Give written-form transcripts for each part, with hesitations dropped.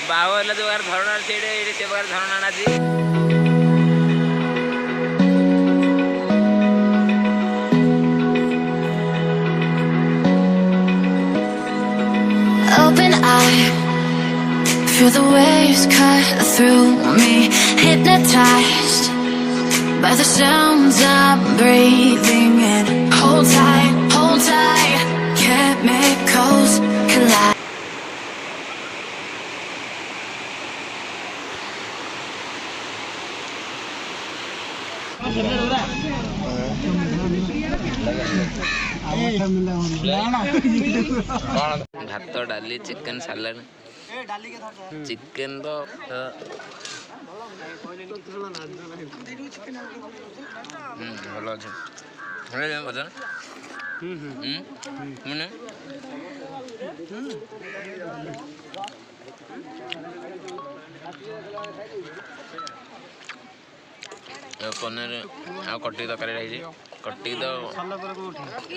बाहुला जो धरणा से धरणा जी Open eye, feel the waves cut through me, hypnotized by the sounds I'm breathing in. Hold tight, chemicals collide. भात डाली chicken salad chicken तो भल अच्छे पनीर आ कटी तरकारी कटी तो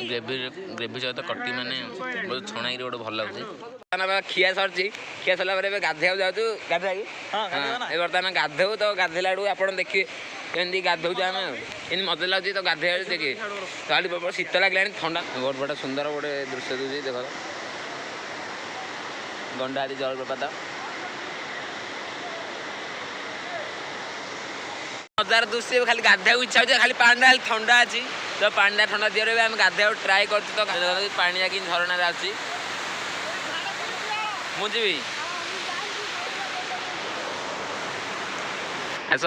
ग्रेवी सहित कटी माने बहुत छणा गोटे भल लगे खिया सरी खिया सरला गाधे जाऊँ गाधे बर्तमान गाधो तो गाधेला आप देखिए कमी गाधौ आम इन मजा लगे तो गाधे देखिए तो शीत लगे ठंडा बहुत बड़ा सुंदर गोटे दृश्य दूसरी देख गंडाहाती जलप्रपात मजार दृश्य खाली गाधे इच्छा हो खाली पानी खाली ठंडा अच्छी तो पानी ठंडा दिए आम गाधे ट्राए कर पानी जाकि झरणा आसी मुझे आस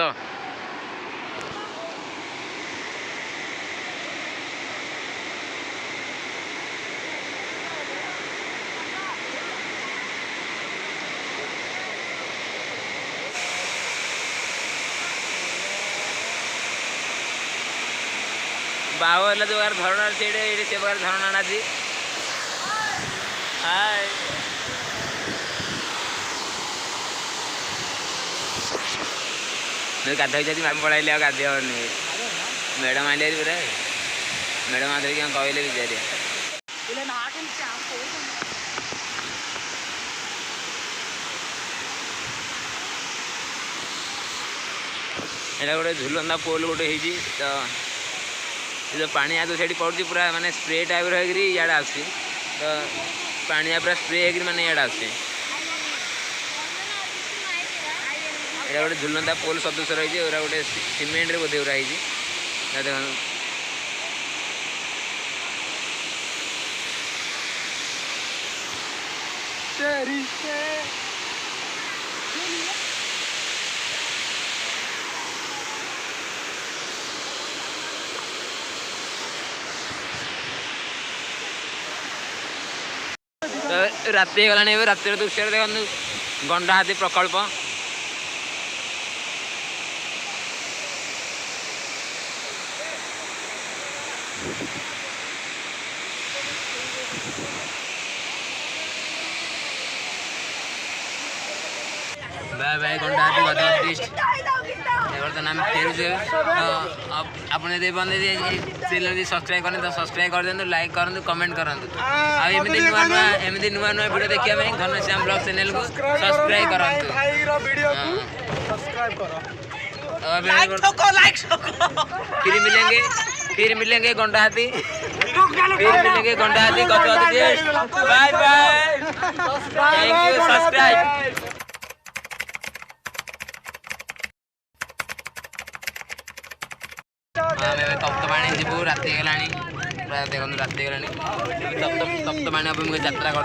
बाहुला जो धरणा से धरणा जी हाय गाधोई जाती मैम पढ़ाई गाधे मैडम आइले पूरा मैडम आधे क्या कहले विचार यहाँ गोटे झुलंदा पोल गोटे तो जो पानी आगे से पड़े पूरा माने स्प्रे टाइप रही इे आसी तो पानी पूरा स्प्रे हो माने इे आसी यहाँ गोटे झुलंदा पोल सदृश रही गोटे सीमेंट बोधे गुरा देख राति गला रातिर दृश्य देखो गंडाहाती प्रकल्प बाय बाय गंडाहाती बर्तमान फेर आपने चैनल सब्सक्राइब करें तो सब्सक्राइब कर दिखाँ लाइक करूँ कमेंट करूँ आमती नुआ नुआ वीडियो देखा घनश्याम ब्लॉग चैनल को सब्सक्राइब करूँ फिर मिलेंगे Gandahati bye bye thank you subscribe Taptapani जीवु राति गला प्राय देखो राति गला तप्तपाणी मुझे यात्रा कर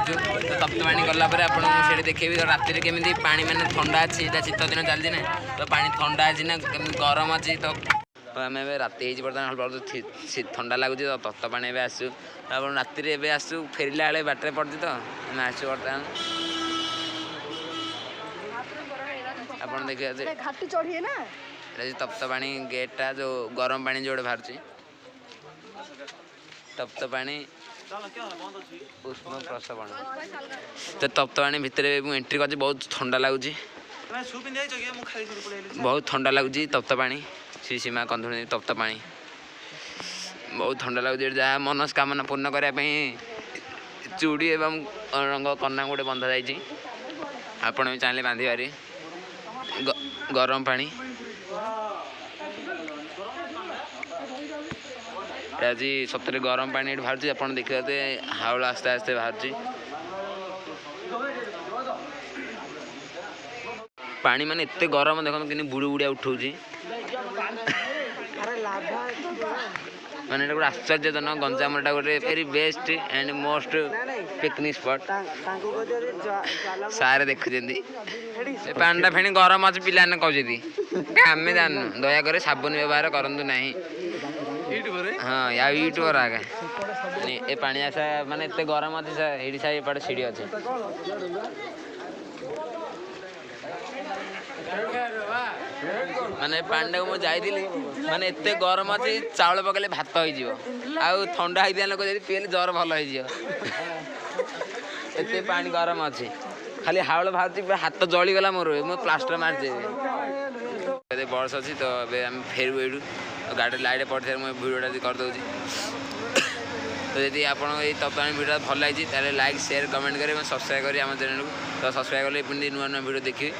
तप्तपाणी गलापर आपको देखेबी राति केमी पानी मैंने ठंडा अच्छी शीत दिन चलती ना तो पानी ठंडा अच्छी ना गरम अच्छी तो आम राति बर्तमान ठंडा लगुच तो तप्तपाणी आसू आप राति आसू फेरला बेले बाटर पड़ी तो आम आसू बर्तमान आप देखिए तप्तपाणी गेटा जो गरम पानी जो बाहर तप्तपाणी उष्ण प्रसवण तो तप्तपाणी भितर एंट्री कर बहुत ठंडा लगुच बहुत ठंडा लगुच तप्तपाणी श्री सीमा कंधुणी तप्तपाणी बहुत ठंडा लगुच जहाँ मनस्कामना पूर्ण करने चूड़ी एवं रंग कन्या गोटे बंधा जाइए ଆପଣ ବି ଚାହିଁଲେ ବାନ୍ଧିବାରି ଗରମ ପାଣି ଆଜି ସତରେ ଗରମ ପାଣି ଏଠି ବାହାରୁଛି ଆପଣ ଦେଖିବେ ହାଉଳ ଆସ୍ତେ ଆସ୍ତେ ବାହାରୁଛି ପାଣି ମାନେ ଏତେ ଗରମ ଦେଖନ୍ତୁ କେମିତି ବୁଡୁ ବୁଡିଆ ଉଠଉଛି ମାନେ ଏଇଟା ଗୋଟେ ଆଶ୍ଚର୍ଯ୍ୟଜନକ ଗଞ୍ଜାମଟା ଗୋଟେ very best and most picnic spot sir ଦେଖୁଛନ୍ତି ଏ ପାଣିଟା ଫେଣି ଗରମ ଅଛି ପିଲାମାନେ କହୁଛନ୍ତି ଆମେ ଜାଣିନୁ ଦୟାକରି ସାବୁନ ବ୍ୟବହାର କରନ୍ତୁ ନାହିଁ ହଁ ଆଉ ୟୁଟ୍ୟୁବର ଆଜ୍ଞା ଏ ପାଣି ଆସିବା ମାନେ ଏତେ ଗରମ ଅଛି ଏଇଠି ସାର୍ ଏପଟେ ସିଡ଼ି ଅଛି ମାନେ ପାଣିଟାକୁ ମୁଁ ଯାଇଥିଲି ମାନେ ଏତେ ଗରମ ଅଛି ଚାଉଳ ପକେଇଲେ ଭାତ ହେଇଯିବ ଆଉ ଥଣ୍ଡା ହେଇଥିବା ଲୋକ ଯଦି ପିଇଲେ ଜ୍ୱର ଭଲ ହେଇଯିବ ଏତେ ପାଣି ଗରମ ଅଛି ଖାଲି ହାଉଳ ବାହାରୁଛି ହାତ ଜଳିଗଲା ମୋର ମୁଁ ପ୍ଲାଷ୍ଟର ମାରିଛି ଏବେ ବସ୍ ଅଛି ତ ଏବେ ଆମେ ଫେରିବୁ ଏଇଠୁ ଗାଡ଼ିରେ ଲାଇଟ୍ ପଡ଼ିଥାଏ ମୁଁ ଭିଡ଼ିଓଟା କରିଦେଉଛି ତ ଯଦି ଆପଣଙ୍କ ଏଇ ତପ୍ତପାଣି ଭିଡ଼ିଓ ଭଲ ଲାଗିଛି ତାହେଲେ ଲାଇକ୍ ସେୟାର କମେଣ୍ଟ କରିବେ ଏବଂ ସବସ୍କ୍ରାଇବ୍ କରିବେ ଆମ ଚ୍ୟାନେଲକୁ ତ ସବସ୍କ୍ରାଇବ୍ କଲେ ଏମିତି ନୂଆ ନୂଆ ଭିଡ଼ିଓ ଦେଖିବେ